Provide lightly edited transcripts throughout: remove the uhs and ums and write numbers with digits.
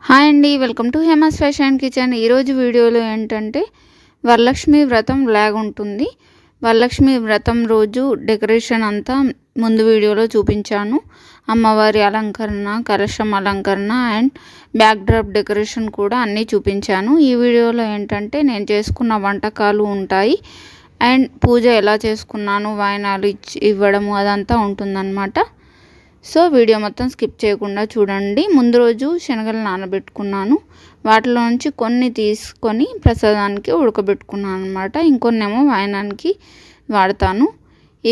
Hi అండి, welcome to Hema's fashion kitchen. ఈరోజు వీడియోలో ఏంటంటే వరలక్ష్మి వ్రతం లాగ్ ఉంటుంది. వరలక్ష్మి వ్రతం రోజు డెకరేషన్ అంతా ముందు వీడియోలో చూపించాను. అమ్మవారి అలంకరణ, కలశం అలంకరణ అండ్ బ్యాక్ డ్రాప్ డెకరేషన్ కూడా అన్నీ చూపించాను. ఈ వీడియోలో ఏంటంటే నేను చేసుకున్న వంటకాలు ఉంటాయి అండ్ పూజ ఎలా చేసుకున్నాను, వాయనాలు ఇవ్వడము అదంతా ఉంటుందన్నమాట. సో వీడియో మొత్తం స్కిప్ చేయకుండా చూడండి. ముందు రోజు శనగలు నానబెట్టుకున్నాను. వాటిలో నుంచి కొన్ని తీసుకొని ప్రసాదానికి ఉడకబెట్టుకున్నాను అనమాట. ఇంకొన్నేమో వాయనానికి వాడతాను.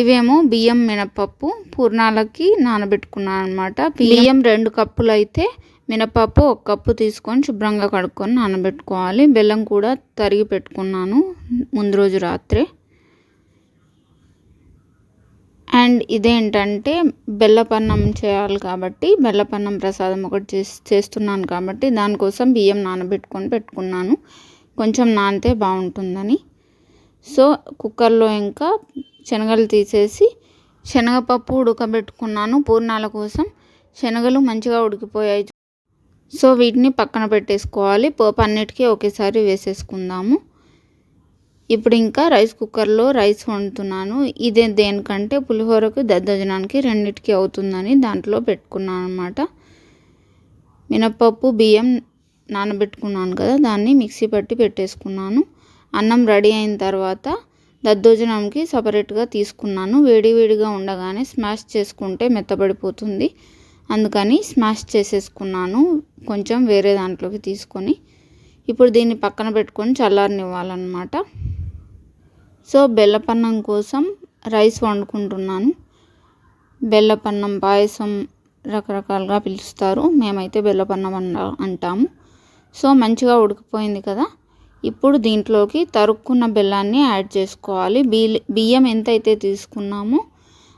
ఇవేమో బియ్యం, మినపప్పు పూర్ణాలకి నానబెట్టుకున్నాను అనమాట. బియ్యం 2 కప్పులు అయితే మినపప్పు 1 కప్పు తీసుకొని శుభ్రంగా కడుక్కొని నానబెట్టుకోవాలి. బెల్లం కూడా తరిగి పెట్టుకున్నాను ముందు రోజు రాత్రే. అండ్ ఇదేంటంటే బెల్లపన్నం చేయాలి కాబట్టి, బెల్లపన్నం ప్రసాదం ఒకటి చేస్తున్నాను కాబట్టి దానికోసం బియ్యం నానబెట్టుకొని పెట్టుకున్నాను. కొంచెం నానితే బాగుంటుందని. సో కుక్కర్లో ఇంకా శనగలు తీసేసి శనగపప్పు ఉడకబెట్టుకున్నాను పూర్ణాల కోసం. శనగలు మంచిగా ఉడికిపోయాయి. సో వీటిని పక్కన పెట్టేసుకోవాలి. పోపు అన్నిటికీ ఒకేసారి వేసేసుకుందాము. ఇప్పుడు ఇంకా రైస్ కుక్కర్లో రైస్ వండుతున్నాను. ఇదే దేనికంటే పులిహోరకు, దద్దోజనానికి రెండిటికి అవుతుందని దాంట్లో పెట్టుకున్నాను అనమాట. మినపప్పు, బియ్యం నానబెట్టుకున్నాను కదా, దాన్ని మిక్సీ పట్టి పెట్టేసుకున్నాను. అన్నం రెడీ అయిన తర్వాత దద్దోజనంకి సపరేట్గా తీసుకున్నాను. వేడివేడిగా ఉండగానే స్మాష్ చేసుకుంటే మెత్తబడిపోతుంది. అందుకని స్మాష్ చేసేసుకున్నాను కొంచెం వేరే దాంట్లోకి తీసుకొని. ఇప్పుడు దీన్ని పక్కన పెట్టుకొని చల్లారనివ్వాలన్నమాట. సో బెల్లపన్నం కోసం రైస్ వండుకుంటున్నాను. బెల్లపన్నం, పాయసం రకరకాలుగా పిలుస్తారు. మేమైతే బెల్లపన్నం అంటాము. సో మంచిగా ఉడికిపోయింది కదా. ఇప్పుడు దీంట్లోకి తరుక్కున్న బెల్లాన్ని యాడ్ చేసుకోవాలి. బియ్యం ఎంతైతే తీసుకున్నామో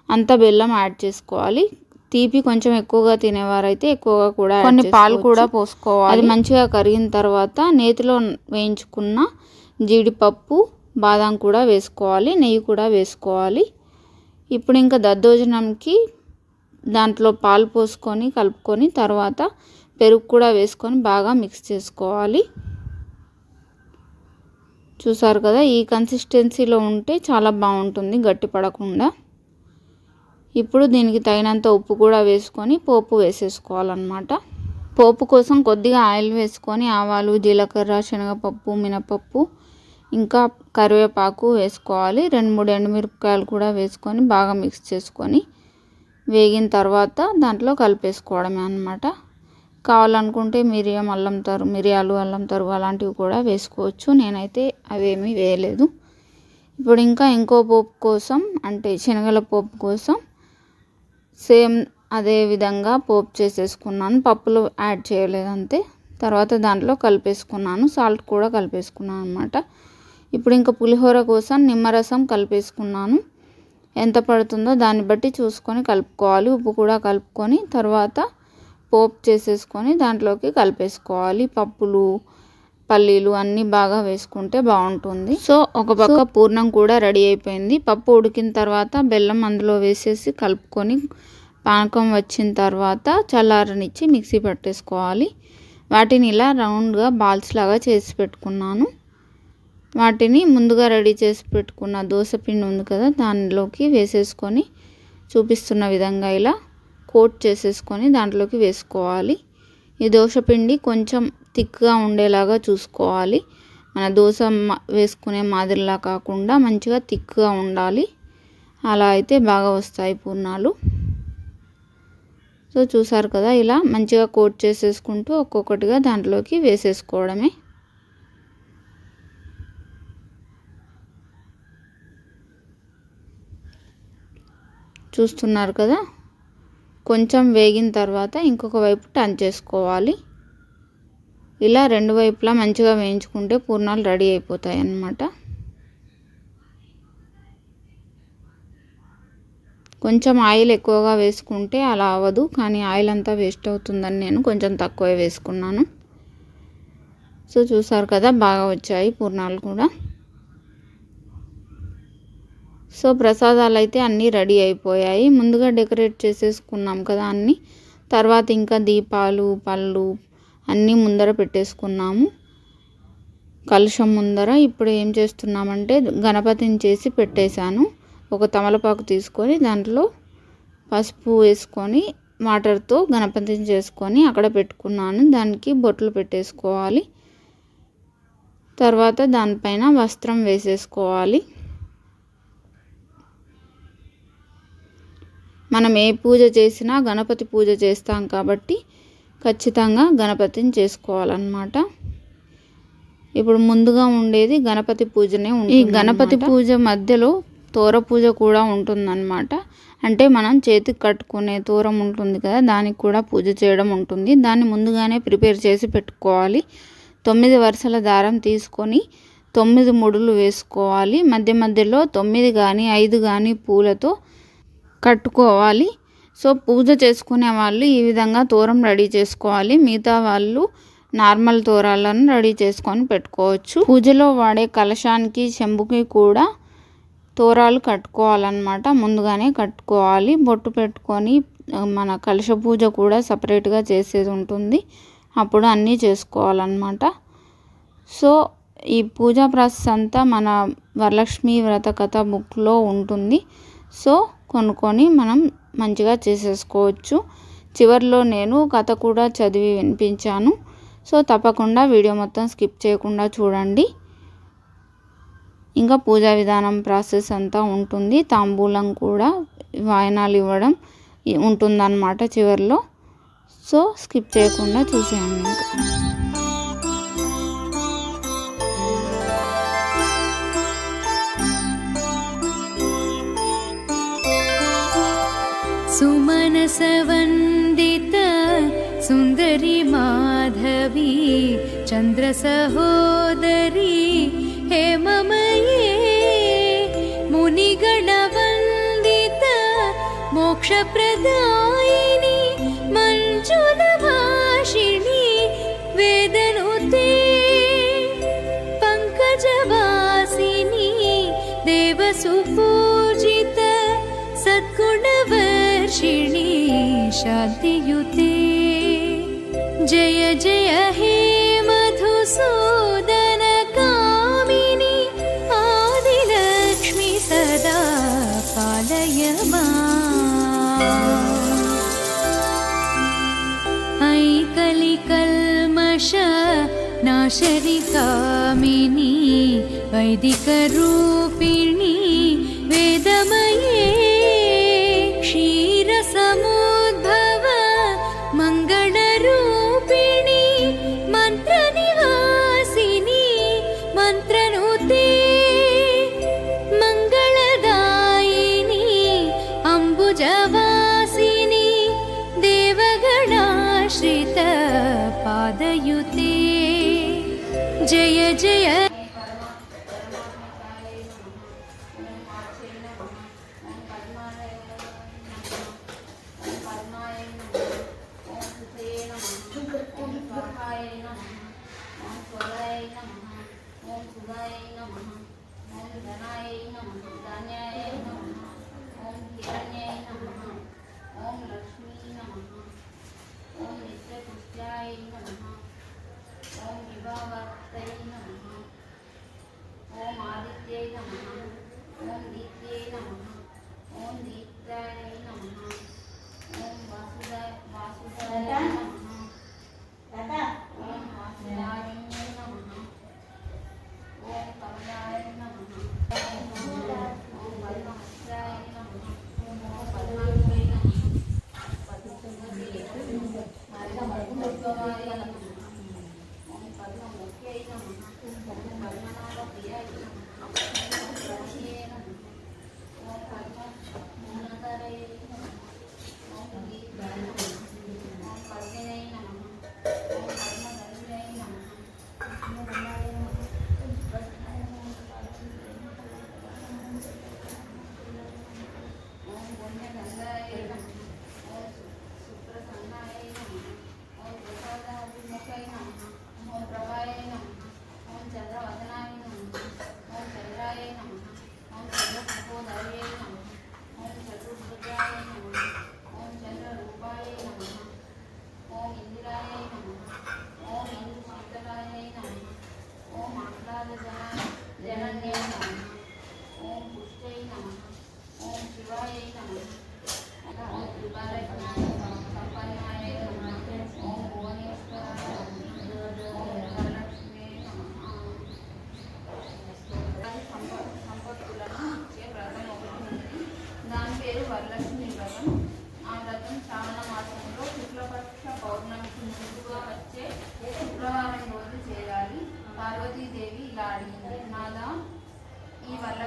అంత బెల్లం యాడ్ చేసుకోవాలి. తీపి కొంచెం ఎక్కువగా తినేవారైతే ఎక్కువగా కూడా కొన్ని పాలు కూడా పోసుకోవాలి. అది మంచిగా కరిగిన తర్వాత నేతిలో వేయించుకున్న జీడిపప్పు, బాదం కూడా వేసుకోవాలి, నెయ్యి కూడా వేసుకోవాలి. ఇప్పుడు ఇంకా దద్దోజనంకి దాంట్లో పాలు పోసుకొని కలుపుకొని తర్వాత పెరుగు కూడా వేసుకొని బాగా మిక్స్ చేసుకోవాలి. చూసారు కదా, ఈ కన్సిస్టెన్సీలో ఉంటే చాలా బాగుంటుంది, గట్టి పడకుండా. ఇప్పుడు దీనికి తగినంత ఉప్పు కూడా వేసుకొని పోపు వేసేసుకోవాలన్నమాట. పోపు కోసం కొద్దిగా ఆయిల్ వేసుకొని ఆవాలు, జీలకర్ర, శనగపప్పు, మినపప్పు ఇంకా కరివేపాకు వేసుకోవాలి. 2-3 ఎండుమిరపకాయలు కూడా వేసుకొని బాగా మిక్స్ చేసుకొని వేగిన తర్వాత దాంట్లో కలిపేసుకోవడమే అన్నమాట. కావాలనుకుంటే మిరియాలు, అల్లం తరుగు అలాంటివి కూడా వేసుకోవచ్చు. నేనైతే అవేమీ వేయలేదు. ఇప్పుడు ఇంకా ఇంకో పోపు కోసం, అంటే శనగల పోపు కోసం సేమ్ అదే విధంగా పోపు చేసేసుకున్నాను. పప్పులు యాడ్ చేయలేదు అంతే. తర్వాత దాంట్లో కలిపేసుకున్నాను. సాల్ట్ కూడా కలిపేసుకున్నాను అన్నమాట. ఇప్పుడు ఇంకా పులిహోర కోసం నిమ్మరసం కలిపేసుకున్నాను. ఎంత పడుతుందో దాన్ని బట్టి చూసుకొని కలుపుకోవాలి. ఉప్పు కూడా కలుపుకొని తర్వాత పోపు చేసేసుకొని దాంట్లోకి కలిపేసుకోవాలి. పప్పులు, పల్లీలు అన్నీ బాగా వేసుకుంటే బాగుంటుంది. సో ఒక పక్క పూర్ణం కూడా రెడీ అయిపోయింది. పప్పు ఉడికిన తర్వాత బెల్లం అందులో వేసేసి కలుపుకొని పానకం వచ్చిన తర్వాత చల్లారనిచ్చి మిక్సీ పట్టేసుకోవాలి. వాటిని ఇలా రౌండ్గా బాల్స్ లాగా చేసి పెట్టుకున్నాను. వాటిని ముందుగా రెడీ చేసి పెట్టుకున్న దోసపిండి ఉంది కదా, దానిలోకి వేసేసుకొని చూపిస్తున్న విధంగా ఇలా కోట్ చేసేసుకొని దాంట్లోకి వేసుకోవాలి. ఈ దోసపిండి కొంచెం థిక్గా ఉండేలాగా చూసుకోవాలి. మన దోశ వేసుకునే మాదిరిలా కాకుండా మంచిగా థిక్గా ఉండాలి. అలా అయితే బాగా వస్తాయి పూర్ణాలు. సో చూసారు కదా, ఇలా మంచిగా కోట్ చేసేసుకుంటూ ఒక్కొక్కటిగా దాంట్లోకి వేసేసుకోవడమే. చూస్తున్నారు కదా, కొంచెం వేగిన తర్వాత ఇంకొక వైపు టర్న్ చేసుకోవాలి. ఇలా 2 వైపులా మంచిగా వేయించుకుంటే పూర్ణాలు రెడీ అయిపోతాయి అన్నమాట. కొంచెం ఆయిల్ ఎక్కువగా వేసుకుంటే అలా అవ్వదు, కానీ ఆయిల్ అంతా వేస్ట్ అవుతుందని నేను కొంచెం తక్కువే వేసుకున్నాను. సో చూసారు కదా, బాగా వచ్చాయి పూర్ణాలు కూడా. సో ప్రసాదాలు అయితే అన్నీ రెడీ అయిపోయాయి. ముందుగా డెకరేట్ చేసేసుకున్నాం కదా అన్నీ. తర్వాత ఇంకా దీపాలు, పళ్ళు అన్నీ ముందర పెట్టేసుకున్నాము కలశం ముందర. ఇప్పుడు ఏం చేస్తున్నామంటే గణపతిని చేసి పెట్టేశాను. ఒక తమలపాకు తీసుకొని దాంట్లో పసుపు వేసుకొని వాటర్తో గణపతిని చేసుకొని అక్కడ పెట్టుకున్నాను. దానికి బొట్లు పెట్టేసుకోవాలి. తర్వాత దానిపైన వస్త్రం వేసేసుకోవాలి. మనం ఏ పూజ చేసినా గణపతి పూజ చేస్తాం కాబట్టి ఖచ్చితంగా గణపతిని చేసుకోవాలన్నమాట. ఇప్పుడు ముందుగా ఉండేది గణపతి పూజనే ఉంటుంది. ఈ గణపతి పూజ మధ్యలో తోర పూజ కూడా ఉంటుందన్నమాట. అంటే మనం చేతికి కట్టుకునే తోరం ఉంటుంది కదా, దానికి కూడా పూజ చేయడం ఉంటుంది. దాన్ని ముందుగానే ప్రిపేర్ చేసి పెట్టుకోవాలి. 9 వరుసల దారం తీసుకొని 9 ముడులు వేసుకోవాలి. మధ్య మధ్యలో 9 కానీ 5 కానీ పూలతో కట్టుకోవాలి. సో పూజ చేసుకునే వాళ్ళు ఈ విధంగా తోరం రెడీ చేసుకోవాలి. మిగతా వాళ్ళు నార్మల్ తోరాలను రెడీ చేసుకొని పెట్టుకోవచ్చు. పూజలో వాడే కలశానికి చెంబుకి కూడా తోరాలు కట్టుకోవాలన్నమాట. ముందుగానే కట్టుకోవాలి. బొట్టు పెట్టుకొని మన కలశ పూజ కూడా సపరేట్గా చేసేది ఉంటుంది. అప్పుడు అన్నీ చేసుకోవాలన్నమాట. సో ఈ పూజా ప్రాసెస్ అంతా మన వరలక్ష్మి వ్రత కథ బుక్లో ఉంటుంది. సో కొనుక్కొని మనం మంచిగా చేసేసుకోవచ్చు. చివరిలో నేను కథ కూడా చదివి వినిపించాను. సో తప్పకుండా వీడియో మొత్తం స్కిప్ చేయకుండా చూడండి. ఇంకా పూజా విధానం ప్రాసెస్ అంతా ఉంటుంది. తాంబూలం కూడా వాయనాలు ఇవ్వడం ఉంటుందన్నమాట చివరిలో. సో స్కిప్ చేయకుండా చూసేయండి. ఇంకా सुमनसवन्दित सुन्दरी माधवी चन्द्रसहोदरी हेममये मुनिगणवन्दित मोक्षप्रदायिनी मञ्जुलभाषिणी वेदनुते पङ्कजवासिनी देवसुपूजित सद्गुणवर्षिणी शान्तियुते जय जय हे मधुसूदन कामिनी आदिलक्ष्मी सदा पालय माम्। ऐकलिकल्मष नाशरि कामिनी वैदिकरूपिणी वेदमये क्षीरसमुद्भव मङ्गलरूपिणी मन्त्रनिवासिनी मन्त्रनुते मङ्गलदायिनी अम्बुजवासिनी देवगणाश्रित पादयुते जय जय ఓం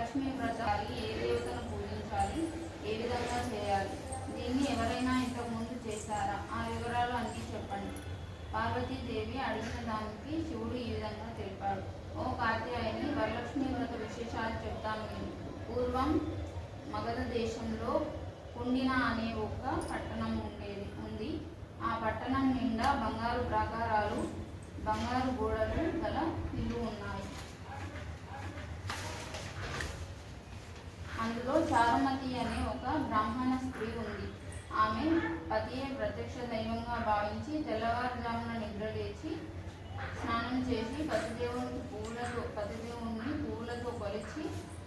వరలక్ష్మి వ్రతాలు ఏ దేవతను పూజించాలి, ఏ విధంగా చేయాలి, దీన్ని ఎవరైనా ఇంతకు ముందు చేశారా, ఆ వివరాలు అన్నీ చెప్పండి. పార్వతీదేవి అడిగిన దానికి శివుడు ఈ విధంగా తెలిపాడు. ఓ కాత్యాయని, వరలక్ష్మి వ్రత విశేషాలు చెప్తాను విను. పూర్వం మగధ దేశంలో కుండిన అనే ఒక పట్టణం ఉంది. ఆ పట్టణం నిండా బంగారు ప్రాకారాలు, బంగారు గోడలు గల ఇల్లు ఉన్నాయి. అందులో చారుమతి అనే ఒక బ్రాహ్మణ స్త్రీ ఉంది. ఆమె పతియే ప్రత్యక్ష దైవంగా భావించి తెల్లవారుజామున నిద్రలేచి స్నానం చేసి పతిదేవుని పువ్వులతో కొలిచి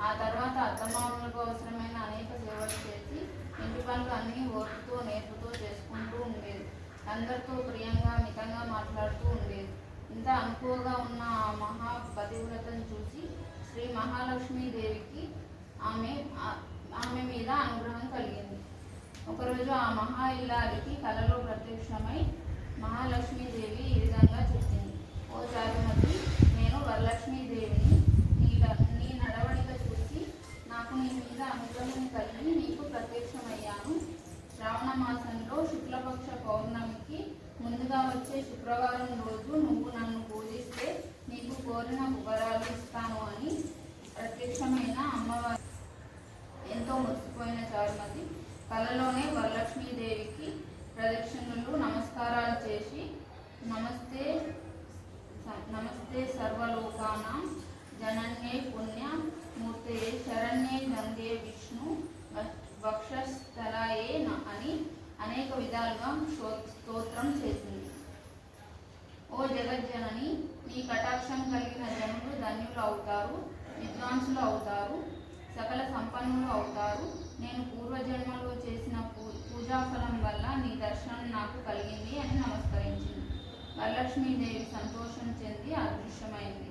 ఆ తర్వాత అత్తమామలకు అవసరమైన అనేక సేవలు చేసి ఇంటి పనులు అన్నీ ఓర్పుతో నేర్పుతో చేసుకుంటూ ఉండేది. అందరితో ప్రియంగా మితంగా మాట్లాడుతూ ఉండేది. ఇంత అనుకువగా ఉన్న ఆ మహా పతివ్రతను చూసి శ్రీ మహాలక్ష్మీదేవికి ఆమె మీద అనుగ్రహం కలిగింది. ఒకరోజు ఆ మహా ఇల్లాలికి కలలో ప్రత్యక్షమై మహాలక్ష్మీదేవి ఈ విధంగా చెప్పింది. ఓ చారుమతి, నేను వరలక్ష్మీదేవిని. నీ నడవడిక చూసి నాకు నీ మీద అనుగ్రహం కలిగి నీకు ప్రత్యక్షమయ్యాను. శ్రావణ మాసంలో శుక్లపక్ష పౌర్ణమికి ముందుగా వచ్చే శుక్రవారం రోజు నువ్వు నన్ను పూజిస్తే నీకు కోరిన వరాలు ఇస్తాను అని ప్రత్యక్షమైన అమ్మవారి ఎంతో మురిసిపోయిన చారుమతి కలలోనే వరలక్ష్మీదేవికి ప్రదక్షిణలు నమస్కారాలు చేసి నమస్తే సర్వలోకానాం జనన్యే పుణ్య మూర్తయే శరణ్యే గంగే విష్ణు వక్షస్థలాయే అని అనేక విధాలుగా స్తోత్రం చేసింది. ఓ జగజ్జనని, నీ కటాక్షం కలిగిన జనులు ధన్యులు అవుతారు, విద్వాంసులు అవుతారు, సకల సంపన్నులు అవుతారు. నేను పూర్వజన్మలో చేసిన పూజాఫలం వల్ల నీ దర్శనం నాకు కలిగింది అని నమస్కరించింది. వరలక్ష్మీదేవి సంతోషం చెంది అదృశ్యమైంది.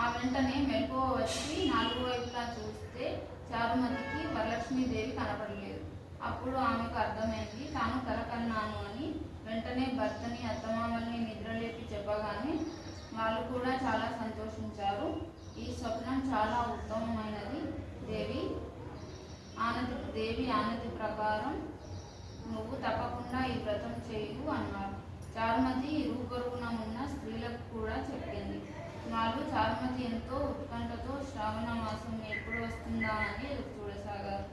ఆ వెంటనే మెలకువ వచ్చి నాలుగు వైపులా చూస్తే చారుమతికి వరలక్ష్మీదేవి కనపడలేదు. అప్పుడు ఆమెకు అర్థమైంది తాను కల కన్నాను అని. వెంటనే భర్తని అత్తమామల్ని నిద్రలేపి చెప్పగానే వాళ్ళు కూడా చాలా సంతోషించారు. ఈ స్వప్నం చాలా ఉత్తమమైనది. దేవి ఆనతి ప్రకారం నువ్వు తప్పకుండా ఈ వ్రతం చేయు అన్నారు. చారుమతి ఇరుపొరుగున ఉన్న స్త్రీలకు కూడా చెప్పింది. వాళ్ళు చారుమతి ఎంతో ఉత్కంఠతో శ్రావణ మాసం ఎప్పుడు వస్తుందా అని ఎదురు చూడసాగారు.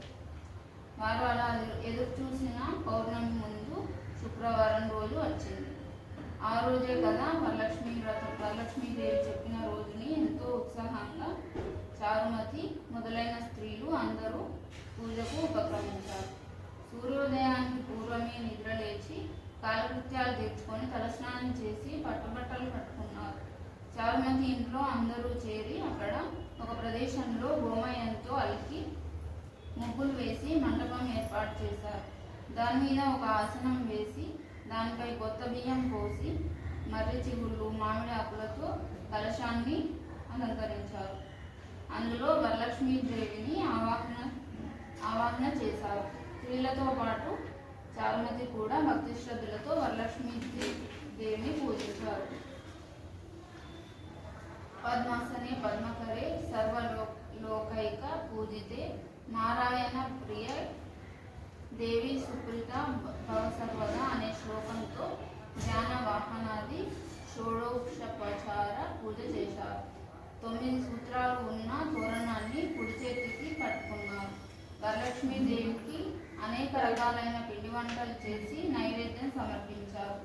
వారు అలా ఎదురు చూసిన పౌర్ణమి ముందు శుక్రవారం రోజు వచ్చింది. ఆ రోజే కదా వరలక్ష్మీదేవి చెప్పిన రోజుని ఎంతో ఉత్సాహంగా చారుమతి మొదలైన స్త్రీలు అందరూ పూజకు ఉపక్రమించారు. సూర్యోదయానికి పూర్వమే నిద్రలేచి కాలకృత్యాలు తీర్చుకొని తలస్నానం చేసి పట్టుబట్టలు కట్టుకున్నారు. చారుమతి ఇంట్లో అందరూ చేరి అక్కడ ఒక ప్రదేశంలో గోమయంతో అలికి ముగ్గులు వేసి మండపం ఏర్పాటు చేశారు. దాని మీద ఒక ఆసనం వేసి దానిపై కొత్త బియ్యం పోసి మర్రి చిగుళ్ళు మామిడి ఆకులతో కలశాన్ని అలంకరించారు. అందులో వరలక్ష్మీదేవిని ఆవాహన చేశారు. స్త్రీలతో పాటు చారుమతి కూడా భక్తి శ్రద్ధలతో వరలక్ష్మీదేవిని పూజించారు. పద్మాసనే పద్మకరే సర్వలోకైక పూజితే నారాయణ ప్రియ దేవి సుప్రీత భవసర్వదా అనే శ్లోకంతో జ్ఞాన వాహనాది షోడోక్షోపచార పూజ చేశారు. 9 సూత్రాలు ఉన్న తోరణాన్ని కుడి చేతికి కట్టుకున్నారు. వరలక్ష్మీదేవికి అనేక రకాలైన పిండి వంటలు చేసి నైవేద్యం సమర్పించారు.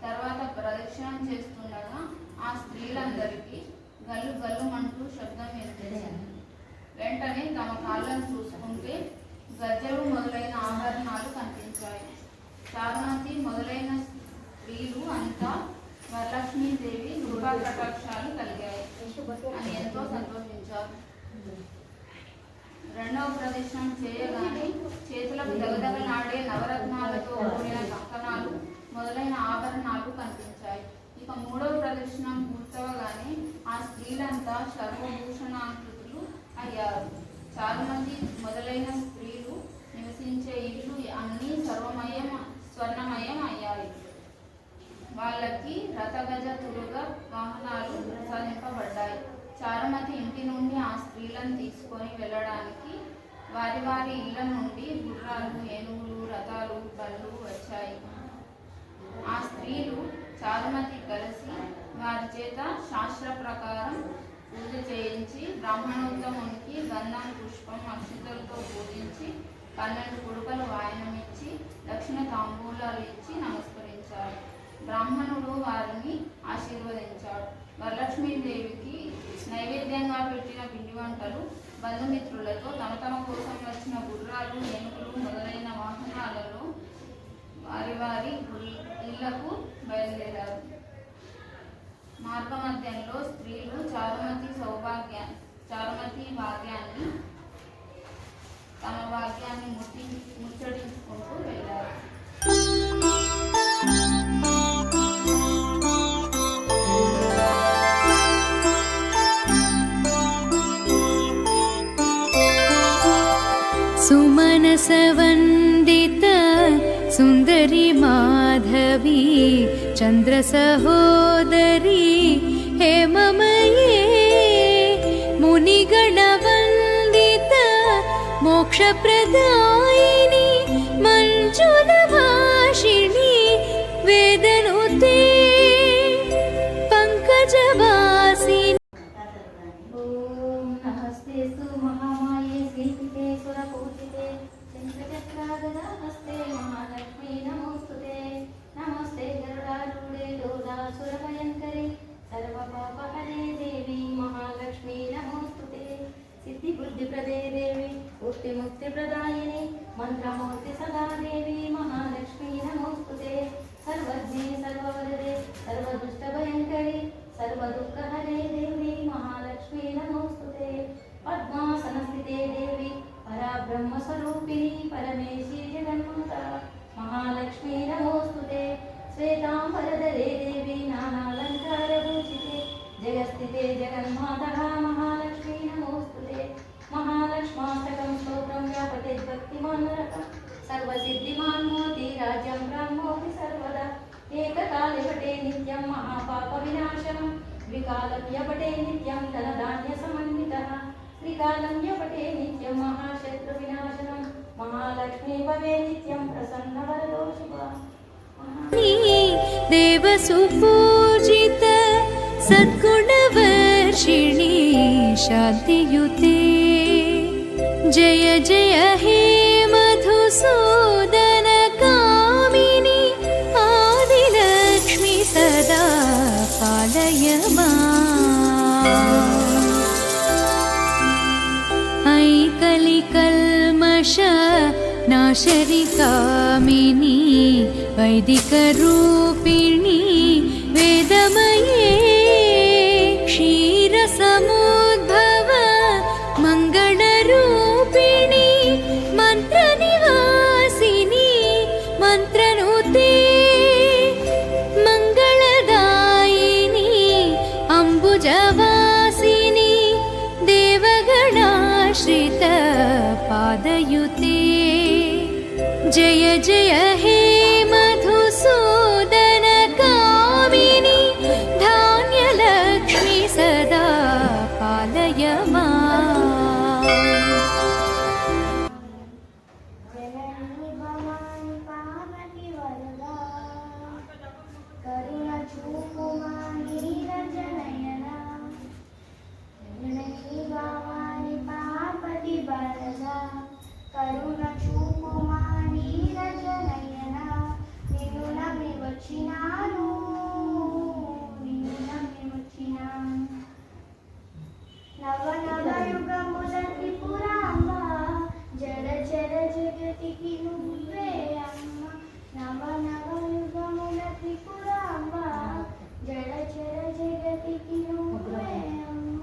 తర్వాత ప్రదక్షిణం చేస్తుండగా ఆ స్త్రీలందరికీ గల్లు గల్లుమంటూ శబ్దం వినిపించింది. వెంటనే తమ కాళ్ళను చూసుకుంటే గజ్జలు మొదలైన ఆభరణాలు కనిపించాయి. చారుమతి మొదలైన స్త్రీలు అంతా వరలక్ష్మీదేవి కృపా కటాక్షాలు కలిగాయి అని ఎంతో సంతోషించారు. రెండవ ప్రదక్షిణం చేయగానే చేతులకు దగదగలాడే నవరత్నాలతో కూడిన కంకణాలు మొదలైన ఆభరణాలు కనిపించాయి. ఇక మూడవ ప్రదక్షిణం పూర్తవగానే ఆ స్త్రీలంతా సర్వభూషణాకృతులు అయ్యారు. చారుమతి మొదలైన స్త్రీలు నివసించే ఇల్లు అన్నీ స్వర్ణమయం అయ్యాయి. వాళ్ళకి రథగజ తురుగ వాహనాలు ప్రసాదింపబడ్డాయి. చారుమతి ఇంటి నుండి ఆ స్త్రీలను తీసుకొని వెళ్ళడానికి వారి వారి ఇళ్ల నుండి గుర్రాలు, ఏనుగులు, రథాలు, బళ్ళు వచ్చాయి. ఆ స్త్రీలు చారుమతి కలిసి వారి చేత శాస్త్ర ప్రకారం పూజ చేయించి బ్రాహ్మణోత్తమునికి గంధం, పుష్పం, అక్షతలతో పూజించి 12 కుడుకలు వాయనమిచ్చి దక్షిణ తాంబూలాలు ఇచ్చి నమస్కరించారు. బ్రాహ్మణుడు వారిని ఆశీర్వదించాడు. వరలక్ష్మీదేవికి నైవేద్యంగా పెట్టిన పిండి వంటలు బంధుమిత్రులతో తమ తమ కోసం వచ్చిన గుర్రాలు, ఏనుగులు మొదలైన వాహనాలలో వారి వారి ఇళ్లకు బయలుదేరారు. మార్గమధ్యంలో స్త్రీలు చారుమతి భాగ్యాన్ని తమ భాగ్యాన్ని ముచ్చటించుకుంటూ వెళ్ళారు. सुमनसवन्दित सुन्दरी माधवी चन्द्रसहोदरी हेममये मुनिगणवन्दित मोक्षप्रदायिनी मञ्जुलभाषिणी वेदनुते पङ्कजवासिनी। नमस्तेस्तु महामाये श्रीपीठे सुरपूजिते शङ्खचक्रागदाहस्ते महालक्ष्मी नमोस्तुते। नमस्ते गरुडारूढे लोलासुरभयङ्करे सर्वपापहरे देवी महालक्ष्मी नमोस्तुते। सिद्धिबुद्धिप्रदे देवी मुक्तिमुक्तिप्रदायिनी मन्त्रमूर्ति सदा देवी महालक्ष्मी नमोस्तुते। सर्वज्ञे सर्ववरदे सर्वदुष्टभयङ्करे सर्वदुःखहरे देवी महालक्ष्मी नमोस्तुते। पद्मासनस्थिते देवी पराब्रह्मस्वरूपिणी परमेशी जगन्माता महालक्ष्मी नमोस्तुते। श्वेताम्बरधरे देवी नानालङ्कारभूषिते जगस्थिते जगन्मातः महालक्ष्मी नमोस्तुते। महालक्ष्माष्टकं स्तोत्रं व्यापतेत् भक्तिमानरः सर्वसिद्धिमान् मोति राज्यं ब्रह्मोऽपि सर्वदा। एककाले पटे नित्यं महापापविनाशनं द्विकालं यपटे नित्यं धनधान्यसमन्वितः त्रिकालं यपटे नित्यं महाशत्रुविनाशनं महालक्ष्मी भवे नित्यं प्रसन्नवरदो शुभः। देवसुपूजित सद्गुणवर्षिणी शान्तियुते जय जय हे मधुसूदन कामिनी आदिलक्ष्मी सदा पालय माम्। ऐकलिकल्मष नाशरि कामिनी वैदिकरूपिणी वेदमये क्षीरसमुद्भव मङ्गलरूपिणी मन्त्रनिवासिनी मन्त्रनुते मङ्गलदायिनी अम्बुजवासिनी देवगणाश्रित पादयुते जय जय हे मधुसूदन कामिनी धान्यलक्ष्मी सदा पालय माम्। जननी भवानी पार्वती वरदा करुण चूपु मा नीरजनयना। जननी भवानी पार्वती वरदा करुण चूपु मा नीरजनयना। నిన్ను నమ్మి వచ్చినాను నవ నవ యుగముల త్రిపురాంబ జలచర జగతికి నువ్వే అమ్మ। నవ నవ యుగముల త్రిపురాంబ జలచర జగతికి నువ్వే అమ్మ।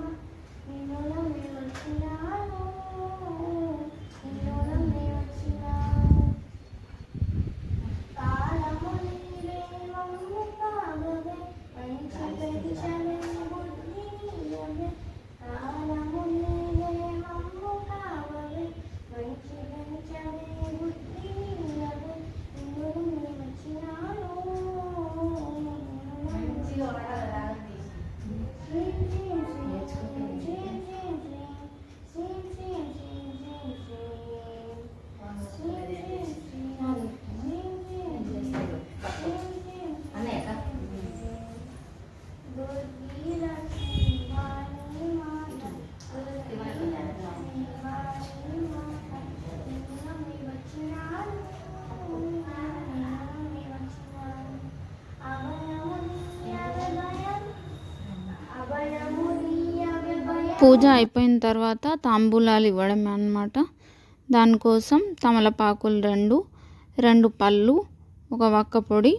నిన్ను నమ్మి వచ్చినాను నిన్ను నమ్మి వచ్చినాను। కాలము నీవే మమ్ము కావవే మంచి పెంచవే బుద్ధి నీయవే। కాలము నీవే మమ్ము కావవే మంచి పెంచవే బుద్ధి నీయవే। నిన్ను నమ్మి వచ్చినాను శ్రీ శ్రీ శ్రీ दुर्गीलक्ष्मी वाणी माता दुर्गीलक्ष्मी वाणी माता निन्नमी వచ్చినాను నిన్నమి వచ్చినాను అభయమునియవే పూజ అయిపోయిన తర్వాత తాంబూలాలు ఇవ్వడం అన్నమాట. దానికోసం తమలపాకులు రెండు పళ్ళు, ఒక వక్క పొడి,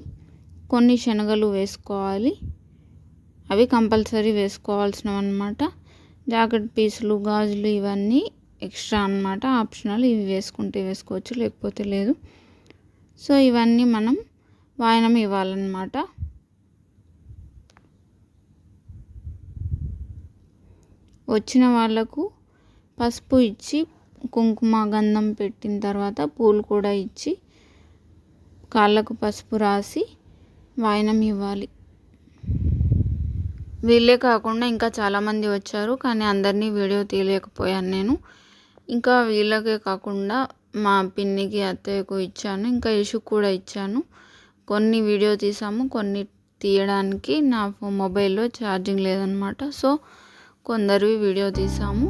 కొన్ని శనగలు వేసుకోవాలి. అవి కంపల్సరీ వేసుకోవాల్సినవి అన్నమాట. జాకెట్ పీసులు, గాజులు ఇవన్నీ ఎక్స్ట్రా అన్నమాట, ఆప్షనల్. ఇవి వేసుకుంటే వేసుకోవచ్చు, లేకపోతే లేదు. సో ఇవన్నీ మనం వాయనం ఇవ్వాలన్నమాట. వచ్చిన వాళ్ళకు పసుపు ఇచ్చి కుంకుమ గంధం పెట్టిన తర్వాత పూలు కూడా ఇచ్చి కాళ్ళకు పసుపు రాసి వాయనం ఇవ్వాలి. వీళ్ళే కాకుండా ఇంకా చాలామంది వచ్చారు, కానీ అందరినీ వీడియో తీయలేకపోయాను నేను. ఇంకా వీళ్ళకే కాకుండా మా పిన్నికి, అత్తయ్యకు ఇచ్చాను, ఇంకా యశుకు కూడా ఇచ్చాను. కొన్ని వీడియో తీసాము, కొన్ని తీయడానికి నా మొబైల్లో ఛార్జింగ్ లేదనమాట. సో కొందరివి వీడియో తీసాము.